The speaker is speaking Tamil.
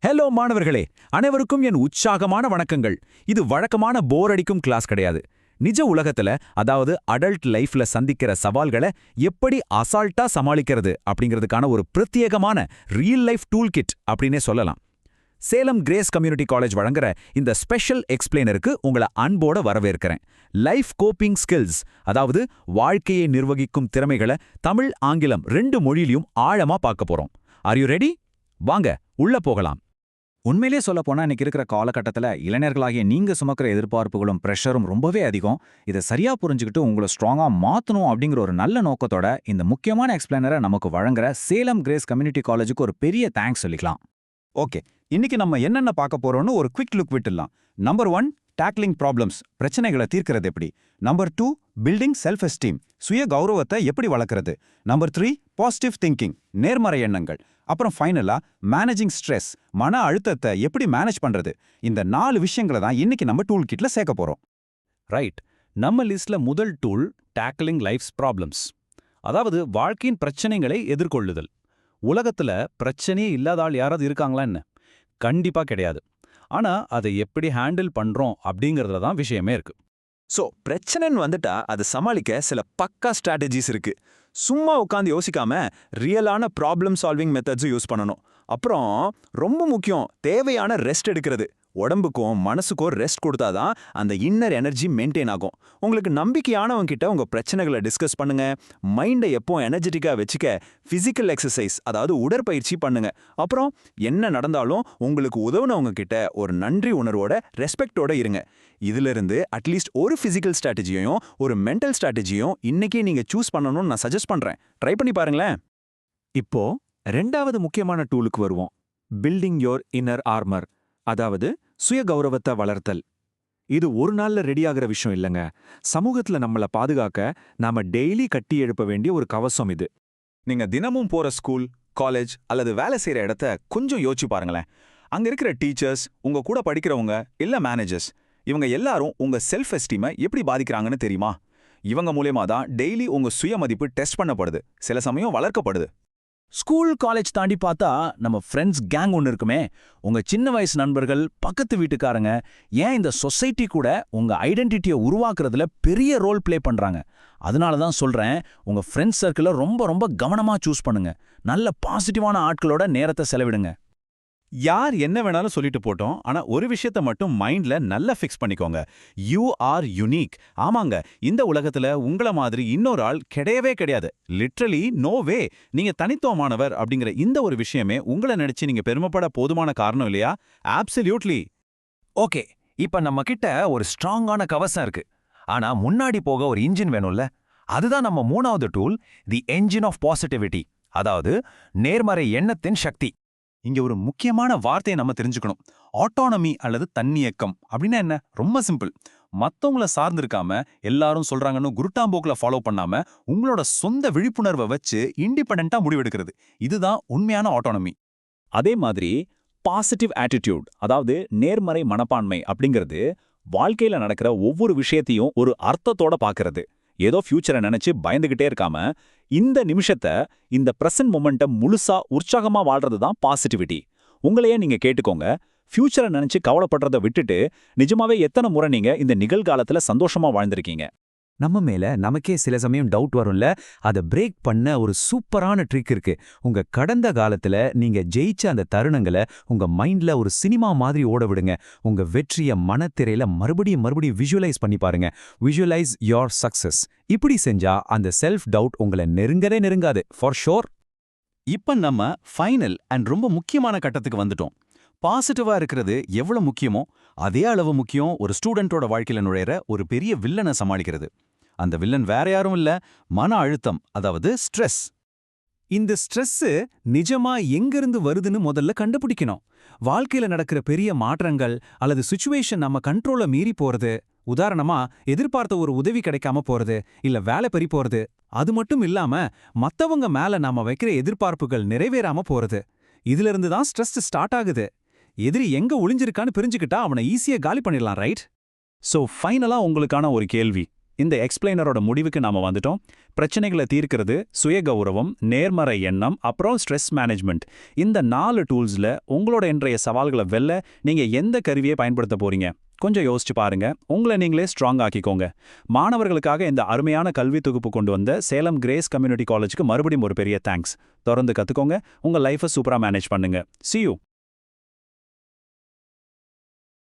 ஹலோ மாணவர்களே, அனைவருக்கும் என் உற்சாகமான வணக்கங்கள். இது வழக்கமான போர் அடிக்கும் கிளாஸ் கிடையாது. நிஜ உலகத்துல, அதாவது அடல்ட் லைஃப்ல சந்திக்கிற சவால்களை எப்படி அசால்ட்டா சமாளிக்கிறது அப்படிங்கிறதுக்கான ஒரு பிரத்யேகமான ரியல் லைஃப் டூல் கிட் அப்படின்னே சொல்லலாம். சேலம் கிரேஸ் கம்யூனிட்டி காலேஜ் வழங்குற இந்த ஸ்பெஷல் எக்ஸ்பிளைனருக்கு உங்களை அன்போட வரவேற்கிறேன். லைஃப் கோப்பிங் ஸ்கில்ஸ், அதாவது வாழ்க்கையை நிர்வகிக்கும் திறமைகளை தமிழ், ஆங்கிலம் 2 மொழியிலையும் ஆழமா பார்க்க போறோம். Are you ready? வாங்க உள்ள போகலாம். உண்மையிலே சொல்லப்போனா இன்னைக்கு இருக்கிற காலகட்டத்தில் இளைஞர்களாகிய நீங்க சுமக்கிற எதிர்பார்ப்புகளும் ப்ரெஷரும் ரொம்பவே அதிகம். இதை சரியா புரிஞ்சுக்கிட்டு உங்களை ஸ்ட்ராங்கா மாற்றணும் அப்படிங்கிற ஒரு நல்ல நோக்கத்தோட இந்த முக்கியமான எக்ஸ்பிளைனரை நமக்கு வழங்குற சேலம் கிரேஸ் கம்யூனிட்டி காலேஜுக்கு ஒரு பெரிய தேங்க்ஸ் சொல்லிக்கலாம். ஓகே, இன்னைக்கு நம்ம என்னென்ன பார்க்க போறோம்னு ஒரு குவிக் லுக் விட்டுடலாம். நம்பர் 1, டேக்லிங் ப்ராப்ளம்ஸ், பிரச்சனைகளை தீர்க்கிறது எப்படி. நம்பர் 2, பில்டிங் செல்ஃப் எஸ்டீம், சுய கௌரவத்தை எப்படி வளர்க்கறது. நம்பர் 3, பாசிட்டிவ் திங்கிங், நேர்மறை எண்ணங்கள். அப்புறம் ஃபைனலா மேனேஜிங் ஸ்ட்ரெஸ், மன அழுத்தத்தை எப்படி மேனேஜ் பண்றது. இந்த 4 விஷயங்களை தான் இன்னைக்கு நம்ம டூல் கிட்ல சேர்க்க போறோம். ரைட், நம்ம லிஸ்ட்ல முதல் டூல் டேக்லிங் லைஃப்ஸ் ப்ராப்ளம்ஸ், அதாவது வாழ்க்கையின் பிரச்சனைகளை எதிர்கொள்ளுதல். உலகத்துல பிரச்சனையே இல்லாத ஆள் யாராவது இருக்காங்களா என்ன? கண்டிப்பா கிடையாது. ஆனா அதை எப்படி ஹேண்டில் பண்றோம் அப்படிங்கறதுல தான் விஷயமே இருக்கு. பிரச்சனைன்னு வந்துட்டா அதை சமாளிக்க சில பக்கா ஸ்ட்ராட்டஜிஸ் இருக்கு. சும்மா உட்காந்து யோசிக்காம ரியலான ப்ராப்ளம் சால்விங் மெத்தட்ஸும் யூஸ் பண்ணணும். அப்புறம் ரொம்ப முக்கியம், தேவையான ரெஸ்ட் எடுக்கிறது. உடம்புக்கும் மனசுக்கும் ரெஸ்ட் கொடுத்தாதான் அந்த இன்னர் எனர்ஜி மெயின்டைன் ஆகும். உங்களுக்கு நம்பிக்கையானவங்க கிட்ட உங்க பிரச்சனைகளை டிஸ்கஸ் பண்ணுங்க. மைண்டை எப்போ எனர்ஜெட்டிக்கா வச்சுக்க பிசிக்கல் எக்ஸசைஸ், அதாவது உடற்பயிற்சி பண்ணுங்க. அப்புறம் என்ன நடந்தாலும் உங்களுக்கு உதவுனவங்க கிட்ட ஒரு நன்றி உணர்வோட ரெஸ்பெக்டோட இருங்க. இதுல இருந்து அட்லீஸ்ட் ஒரு பிசிக்கல் ஸ்ட்ராட்டஜியையும் ஒரு மென்டல் ஸ்ட்ராட்டஜியும் இன்னைக்கே நீங்க சூஸ் பண்ணணும்னு நான் சஜஸ்ட் பண்றேன். ட்ரை பண்ணி பாருங்களேன். இப்போ 2வது முக்கியமான டூலுக்கு வருவோம். பில்டிங் யோர் இன்னர் ஆர்மர், அதாவது சுய கௌரவத்தை வளர்த்தல். இது ஒரு நாள்ல ரெடியாகிற விஷயம் இல்லைங்க. சமூகத்துல நம்மளை பாதுகாக்க நாம டெய்லி கட்டி எழுப்ப வேண்டிய ஒரு கவசம் இது. நீங்க தினமும் போற ஸ்கூல், காலேஜ் அல்லது வேலை செய்யற இடத்த கொஞ்சம் யோசிச்சு பாருங்களேன். அங்க இருக்கிற டீச்சர்ஸ், உங்க கூட படிக்கிறவங்க இல்ல மேனேஜர்ஸ், இவங்க எல்லாரும் உங்க செல்ஃப் எஸ்டீமை எப்படி பாதிக்கிறாங்கன்னு தெரியுமா? இவங்க மூலமா தான் டெய்லி உங்க சுயமதிப்பு டெஸ்ட் பண்ணப்படுது, சில சமயம் வளர்க்கப்படுது. ஸ்கூல், காலேஜ் தாண்டி பார்த்தா நம்ம ஃப்ரெண்ட்ஸ் கேங் ஒன்று இருக்குமே. உங்க சின்ன வயசு நண்பர்கள், பக்கத்து வீட்டுக்காரங்க, ஏன் இந்த சொசைட்டி கூட உங்க ஐடென்டிட்டியை உருவாக்குறதுல பெரிய ரோல் பிளே பண்றாங்க. அதனால தான் சொல்றேன், உங்க ஃப்ரெண்ட்ஸ் சர்க்கிளை ரொம்ப ரொம்ப கவனமா சூஸ் பண்ணுங்க. நல்ல பாசிட்டிவான ஆட்களோட நேரத்தை செலவிடுங்க. யார் என்ன வேணாலும் சொல்லிட்டு போட்டோம், ஆனா ஒரு விஷயத்த மட்டும் மைண்ட்ல நல்லா ஃபிக்ஸ் பண்ணிக்கோங்க. You are unique. ஆமாங்க, இந்த உலகத்துல உங்கள மாதிரி இன்னொரு ஆள் கிடையவே கிடையாது. Literally no way. நீங்க தனித்துவமானவர் அப்படிங்கிற இந்த ஒரு விஷயமே உங்களை நினைச்சு நீங்க பெருமைப்பட போதுமான காரணம் இல்லையா? ஆப்சல்யூட்லி. ஓகே, இப்ப நம்ம கிட்ட ஒரு ஸ்ட்ராங்கான கவசம் இருக்கு. ஆனா முன்னாடி போக ஒரு இன்ஜின் வேணும்ல. அதுதான் நம்ம 3வது tool, the engine of positivity, அதாவது நேர்மறை எண்ணத்தின் சக்தி. இங்க ஒரு முக்கியமான வார்த்தையை நம்ம தெரிஞ்சுக்கணும். ஆட்டோனமி அல்லது தன்னியக்கம் அப்படின்னா என்ன? ரொம்ப சிம்பிள். மத்தவங்கள சார்ந்திருக்காம எல்லாரும் சொல்றாங்கன்னு குருட்டாம்போக்குல ஃபாலோ பண்ணாம உங்களோட சொந்த விழிப்புணர்வை வச்சு இண்டிபெண்டன்ட்டா முடிவெடுக்கிறது. இதுதான் உண்மையான ஆட்டோனமி. அதே மாதிரி பாசிட்டிவ் ஆட்டிடியூட், அதாவது நேர்மறை மனப்பான்மை அப்படிங்கிறது வாழ்க்கையில நடக்கிற ஒவ்வொரு விஷயத்தையும் ஒரு அர்த்தத்தோட பார்க்கறது. ஏதோ ஃபியூச்சரை நினைச்சு பயந்துகிட்டே இருக்காம இந்த நிமிஷத்தை, இந்த பிரசன்ட் மொமெண்ட்டை முழுசா உற்சாகமா வாழ்றது தான் பாசிட்டிவிட்டி. உங்களையே நீங்க கேட்டுக்கோங்க. ஃபியூச்சரை நினைச்சு கவலைப்படுறதை விட்டுட்டு நிஜமாவே எத்தனை முறை நீங்க இந்த நிகழ்காலத்துல சந்தோஷமா வாழ்ந்திருக்கீங்க? நம்ம மேல நமக்கே சில சமயம் டவுட் வரும்ல. அதை பிரேக் பண்ண ஒரு சூப்பரான ட்ரிக் இருக்கு. உங்க கடந்த காலத்துல நீங்க ஜெயிச்ச அந்த தருணங்களை உங்க மைண்ட்ல ஒரு சினிமா மாதிரி ஓட விடுங்க. உங்க வெற்றிய மனத்திரையில மறுபடியும் விஷுவலைஸ் பண்ணி பாருங்க. Visualise your success. இப்படி செஞ்சா அந்த செல்ஃப் டவுட் உங்களை நெருங்காது, ஃபார் ஷோர். இப்ப நம்ம ஃபைனல் அண்ட் ரொம்ப முக்கியமான கட்டத்துக்கு வந்துட்டோம். பாசிட்டிவா இருக்கிறது எவ்வளவு முக்கியமோ அதே அளவு முக்கியம் ஒரு ஸ்டூடெண்டோட வாழ்க்கையில நுழையிற ஒரு பெரிய வில்லனை சமாளிக்கிறது. அந்த வில்லன் வேற யாரும் இல்ல, மன அழுத்தம், அதாவது ஸ்ட்ரெஸ். இந்த ஸ்ட்ரெஸ் நிஜமா எங்கிருந்து வருதுன்னு முதல்ல கண்டுபிடிக்கணும். வாழ்க்கையில நடக்கிற பெரிய மாற்றங்கள் அல்லது சிச்சுவேஷன் நம்ம கண்ட்ரோல மீறி போறது, உதாரணமா எதிர்பார்த்த ஒரு உதவி கிடைக்காம போறது, இல்ல வேலை பறி போறது, அது மட்டும் இல்லாம மத்தவங்க மேல நாம வைக்கிற எதிர்பார்ப்புகள் நிறைவேறாம போறது, இதுல இருந்து தான் ஸ்ட்ரெஸ் ஸ்டார்ட் ஆகுது. எதிரி எங்க ஒளிஞ்சிருக்கான்னு பிரிஞ்சுக்கிட்டா அவனை ஈஸியா காலி பண்ணிடலாம், ரைட்? சோ ஃபைனலா உங்களுக்கான ஒரு கேள்வி. இந்த எக்ஸ்பிளைனரோட முடிவுக்கு நாம வந்துட்டோம். பிரச்சனைகளை தீர்க்கிறது, சுய கௌரவம், நேர்மறை எண்ணம், அப்புறம் ஸ்ட்ரெஸ் மேனேஜ்மெண்ட். இந்த 4 டூல்ஸ்ல உங்களோட இன்றைய சவால்களை வெல்ல நீங்க எந்த கருவியை பயன்படுத்த போறீங்க? கொஞ்சம் யோசிச்சு பாருங்க. உங்களை நீங்களே ஸ்ட்ராங் ஆக்கிக்கோங்க. மாணவர்களுக்காக இந்த அருமையான கல்வி தொகுப்பு கொண்டு வந்த சேலம் கிரேஸ் கம்யூனிட்டி காலேஜுக்கு மறுபடியும் ஒரு பெரிய தேங்க்ஸ். தொடர்ந்து கத்துக்கோங்க. உங்க லைஃபை சூப்பரா மேனேஜ் பண்ணுங்க. See you.